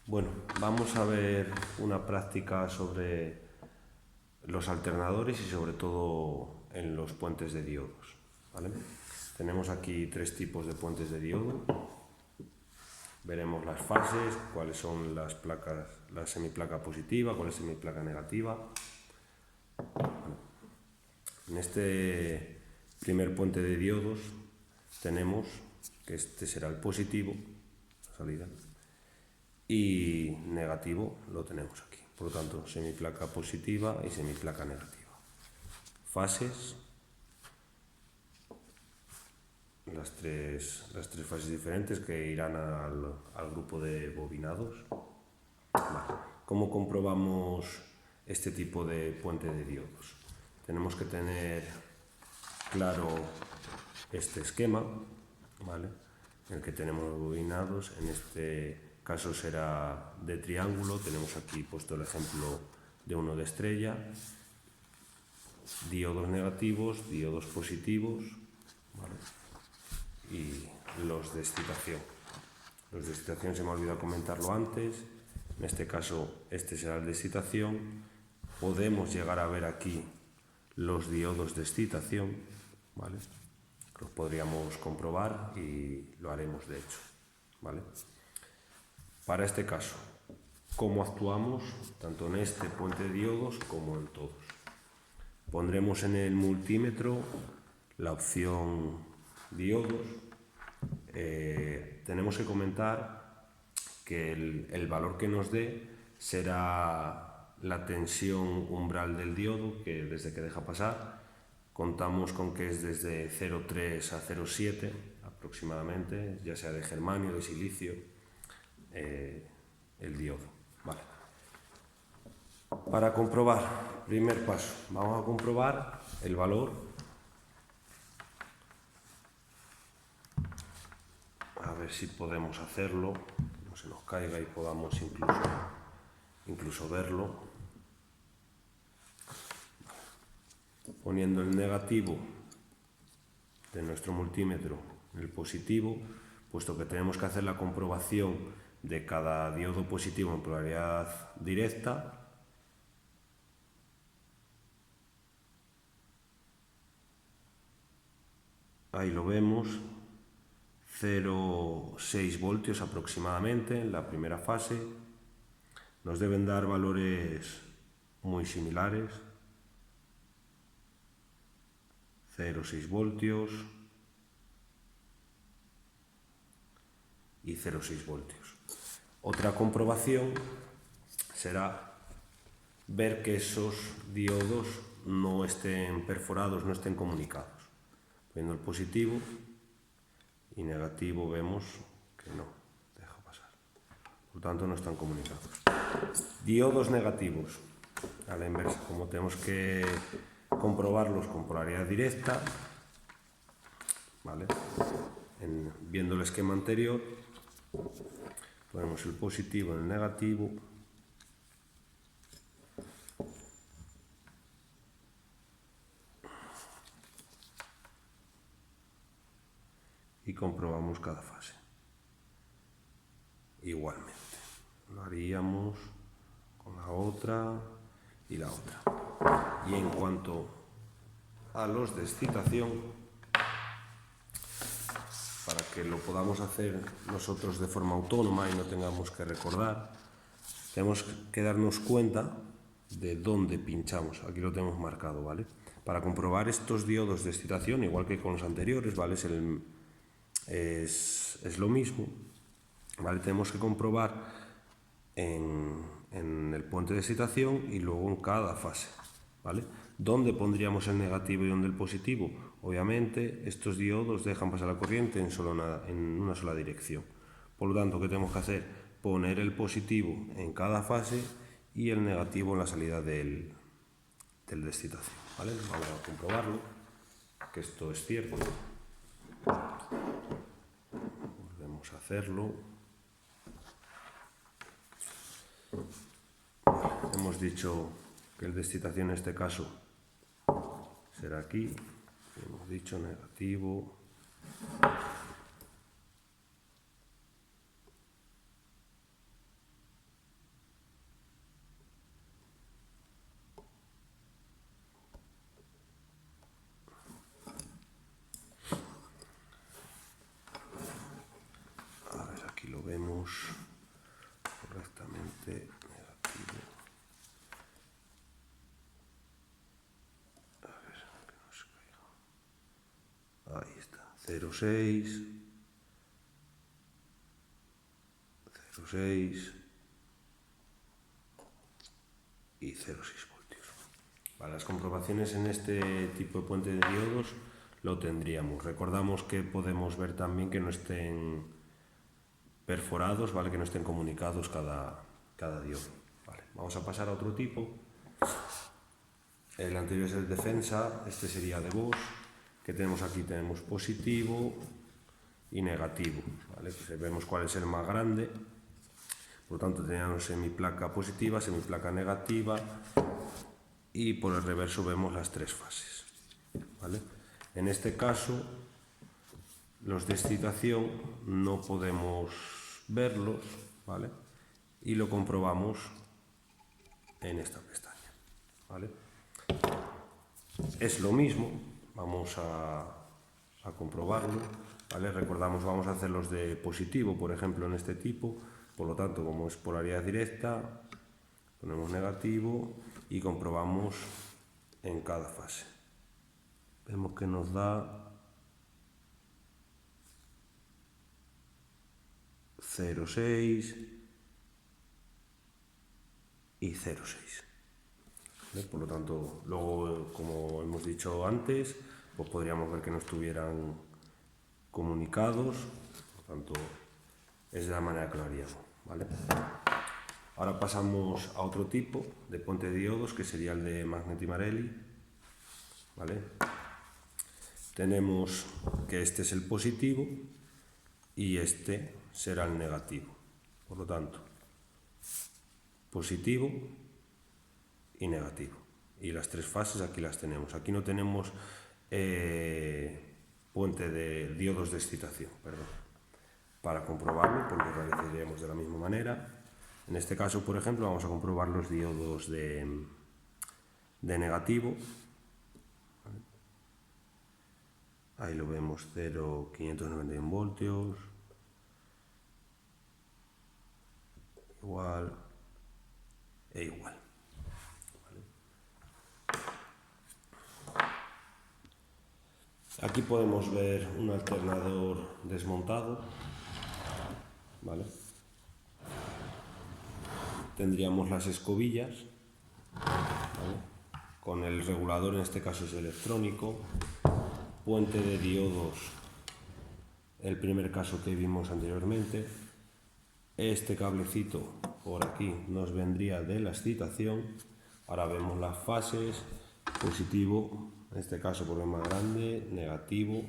Bueno, vamos a ver una práctica sobre los alternadores y sobre todo en los puentes de diodos, ¿vale? Tenemos aquí tres tipos de puentes de diodo. Veremos las fases, cuáles son las placas, la semiplaca positiva, cuál es la semiplaca negativa. En este primer puente de diodos tenemos que este será el positivo, la salida, y negativo lo tenemos aquí. Por lo tanto, semiplaca positiva y semiplaca negativa. Fases, las tres fases diferentes que irán al grupo de bobinados. Vale. ¿Cómo comprobamos este tipo de puente de diodos? Tenemos que tener claro este esquema, ¿vale?, en el que tenemos los bobinados. En este caso será de triángulo. Tenemos aquí puesto el ejemplo de uno de estrella, diodos negativos, diodos positivos, ¿vale?, y los de excitación. Los de excitación se me ha olvidado comentarlo antes. En este caso, este será el de excitación. Podemos llegar a ver aquí los diodos de excitación, ¿vale? Los podríamos comprobar y lo haremos de hecho, ¿vale? Para este caso, ¿cómo actuamos tanto en este puente de diodos como en todos? Pondremos en el multímetro la opción diodos. Tenemos que comentar que el valor que nos dé será la tensión umbral del diodo, que desde que deja pasar. Contamos con que es desde 0,3 a 0,7 aproximadamente, ya sea de germanio, de silicio, el diodo. Vale. Para comprobar, primer paso, vamos a comprobar el valor. A ver si podemos hacerlo, no se nos caiga y podamos incluso verlo. Poniendo el negativo de nuestro multímetro en el positivo, puesto que tenemos que hacer la comprobación de cada diodo positivo en polaridad directa, ahí lo vemos, 0,6 voltios aproximadamente en la primera fase. Nos deben dar valores muy similares, 0,6 voltios y 0,6 voltios. Otra comprobación será ver que esos diodos no estén perforados, no estén comunicados. Viendo el positivo y negativo vemos que no, deja pasar. Por tanto, no están comunicados. Diodos negativos, a la inversa, como tenemos que comprobarlos con polaridad directa, ¿vale? Viendo el esquema anterior, ponemos el positivo en el negativo y comprobamos cada fase. Igualmente, lo haríamos con la otra y la otra. Y en cuanto a los de excitación, para que lo podamos hacer nosotros de forma autónoma y no tengamos que recordar, tenemos que darnos cuenta de dónde pinchamos. Aquí lo tenemos marcado, ¿vale? Para comprobar estos diodos de excitación, igual que con los anteriores, ¿vale?, es lo mismo, ¿vale? Tenemos que comprobar en el puente de excitación y luego en cada fase, ¿vale? ¿Dónde pondríamos el negativo y dónde el positivo? Obviamente estos diodos dejan pasar la corriente en una sola dirección. Por lo tanto, ¿qué tenemos que hacer? Poner el positivo en cada fase y el negativo en la salida del de excitación, ¿vale? Vamos a comprobarlo, que esto es cierto. Volvemos a hacerlo. Hemos dicho que el de excitación en este caso será aquí. Hemos dicho negativo. vemos correctamente, negativo. A ver, que no se caiga. Ahí está, 0,6, 0,6 y 0,6 voltios. Para las comprobaciones en este tipo de puente de diodos lo tendríamos. Recordamos que podemos ver también que no estén perforados, ¿vale? Que no estén comunicados cada diodo. Vale. Vamos a pasar a otro tipo. El anterior es el defensa, este sería de Bosch. Que tenemos aquí, tenemos positivo y negativo, ¿vale? Pues vemos cuál es el más grande. Por lo tanto, tenemos semiplaca positiva, semiplaca negativa, y por el reverso vemos las tres fases, ¿vale? En este caso, los de excitación no podemos verlos, ¿vale? Y lo comprobamos en esta pestaña, ¿vale? Es lo mismo, vamos a comprobarlo, ¿vale? Recordamos, vamos a hacer los de positivo, por ejemplo, en este tipo. Por lo tanto, como es polaridad directa, ponemos negativo y comprobamos en cada fase. Vemos que nos da 0,6 y 0,6. ¿Vale? Por lo tanto, luego, como hemos dicho antes, pues podríamos ver que no estuvieran comunicados. Por lo tanto, es de la manera que lo haríamos, ¿vale? Ahora pasamos a otro tipo de puente de diodos, que sería el de Magneti-Marelli, ¿vale? Tenemos que este es el positivo y este será el negativo. Por lo tanto, positivo y negativo. Y las tres fases aquí las tenemos. Aquí no tenemos puente de diodos de excitación, perdón. Para comprobarlo, pues lo realizaremos de la misma manera. En este caso, por ejemplo, vamos a comprobar los diodos de negativo. Ahí lo vemos, 0,591 voltios. Igual e igual. Aquí podemos ver un alternador desmontado, ¿vale? Tendríamos las escobillas, ¿vale? Con el regulador, en este caso es electrónico, puente de diodos, el primer caso que vimos anteriormente. Este cablecito por aquí nos vendría de la excitación. Ahora vemos las fases, positivo, en este caso por el más grande, negativo.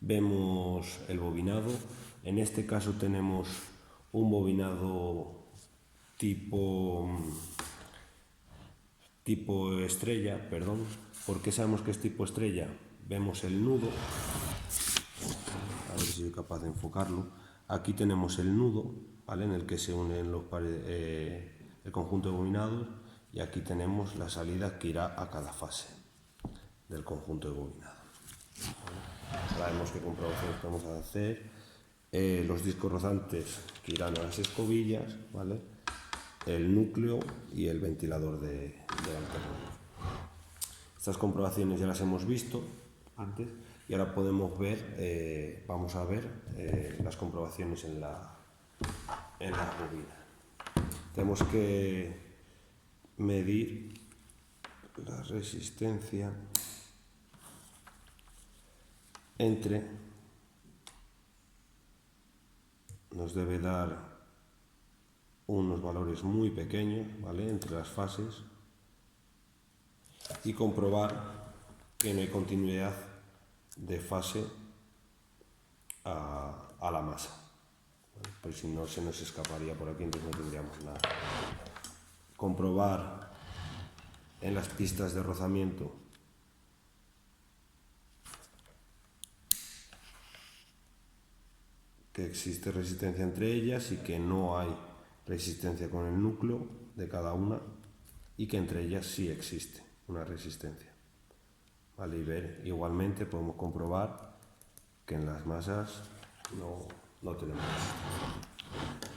Vemos el bobinado. En este caso tenemos un bobinado tipo estrella, perdón. ¿Por qué sabemos que es tipo estrella? Vemos el nudo. A ver si soy capaz de enfocarlo. Aquí tenemos el nudo, ¿vale? En el que se unen el conjunto de bobinados, y aquí tenemos la salida que irá a cada fase del conjunto de bobinados, ¿vale? Sabemos qué comprobaciones podemos hacer. Los discos rozantes que irán a las escobillas, ¿vale? El núcleo y el ventilador del alternador. Estas comprobaciones ya las hemos visto antes. Y ahora podemos ver, vamos a ver las comprobaciones en la bobina. Tenemos que medir la resistencia entre, nos debe dar unos valores muy pequeños, ¿vale? Entre las fases, y comprobar que no hay continuidad de fase a la masa, ¿vale? Pues si no, se nos escaparía por aquí, entonces no tendríamos nada. Comprobar en las pistas de rozamiento que existe resistencia entre ellas y que no hay resistencia con el núcleo de cada una, y que entre ellas sí existe una resistencia, ¿vale? Y ver, igualmente podemos comprobar que en las masas no tenemos excitación.